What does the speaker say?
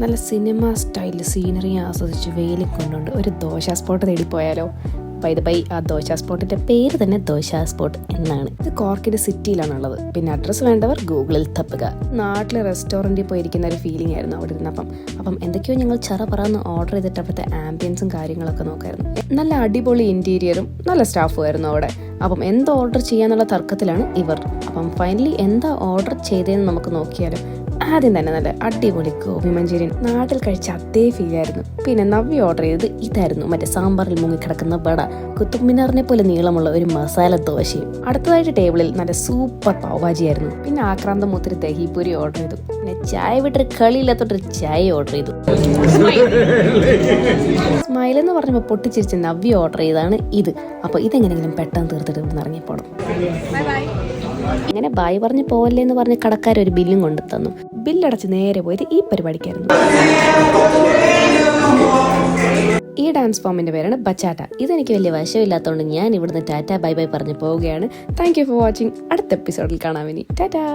നല്ല സിനിമ സ്റ്റൈലിൽ സീനറി ആസ്വദിച്ച് വെയിലിൽ കൊണ്ടുകൊണ്ട് ഒരു ദോശ സ്പോട്ട് തേടിപ്പോയാലോ? ആ ദോശ സ്പോട്ടിൻ്റെ പേര് തന്നെ ദോശ സ്പോട്ട് എന്നാണ്. ഇത് കോർക്കിൻ്റെ സിറ്റിയിലാണുള്ളത്. പിന്നെ അഡ്രസ്സ് വേണ്ടവർ ഗൂഗിളിൽ തപ്പുക. നാട്ടിലെ റെസ്റ്റോറൻറ്റിൽ പോയിരിക്കുന്ന ഒരു ഫീലിംഗ് ആയിരുന്നു അവിടെ ഇരുന്നപ്പം എന്തൊക്കെയോ ഞങ്ങൾ പറന്ന് ഓർഡർ ചെയ്തിട്ട് അപ്പോഴത്തെ ആംബിയൻസും കാര്യങ്ങളൊക്കെ നോക്കായിരുന്നു. നല്ല അടിപൊളി ഇൻറ്റീരിയറും നല്ല സ്റ്റാഫും ആയിരുന്നു അവിടെ. എന്ത് ഓർഡർ ചെയ്യാന്നുള്ള തർക്കത്തിലാണ് ഇവർ. ഫൈനലി എന്താ ഓർഡർ ചെയ്തതെന്ന് നമുക്ക് നോക്കിയാലും ആദ്യം തന്നെ നല്ല അടിപൊളി ഗോബി മഞ്ചൂരിയൻ നാട്ടിൽ കഴിച്ച അതേ ഫീലായിരുന്നു. പിന്നെ നവ്യ ഓർഡർ ചെയ്തത് ഇതായിരുന്നു, മറ്റേ സാമ്പാറിൽ മുങ്ങിക്കിടക്കുന്ന വട, കുത്തുബ്മിനാറിനെ പോലെ നീളമുള്ള ഒരു മസാല ദോശയും. അടുത്തതായിട്ട് ടേബിളിൽ നല്ല സൂപ്പർ പാവ്ഭാജിയായിരുന്നു. പിന്നെ ആക്രാന്തം മൂത്തൊരു ദഹിപൂരി ഓർഡർ ചെയ്തു. പിന്നെ ചായ വിട്ടൊരു കളിയില്ലാത്തൊരു ചായ ഓർഡർ ചെയ്തു. സ്മൈൽ എന്ന് പറഞ്ഞപ്പോൾ പൊട്ടിച്ചിരിച്ച നവ്യ ഓർഡർ ചെയ്താണ് ഇത്. അപ്പോൾ ഇതെങ്ങനെയെങ്കിലും പെട്ടെന്ന് തീർത്തിട്ട് ഇവിടെ ഇറങ്ങിപ്പോണം. ഇങ്ങനെ ബായ് പറഞ്ഞ് പോവല്ലേ എന്ന് പറഞ്ഞ് കടക്കാരൊരു ബില്ലും കൊണ്ടു തന്നു. ബില്ലടച്ച് നേരെ പോയത് ഈ പരിപാടിക്കായിരുന്നു. ഈ ഡാൻസ് ഫോമിന്റെ പേരാണ് ബച്ചാട്ട. ഇതെനിക്ക് വലിയ വശമില്ലാത്തതുകൊണ്ട് ഞാൻ ഇവിടുന്ന് ടാറ്റ ബൈ ബൈ പറഞ്ഞ് പോവുകയാണ്. Thank you for watching. അടുത്ത എപ്പിസോഡിൽ കാണാം ഇനി. ടാറ്റാ.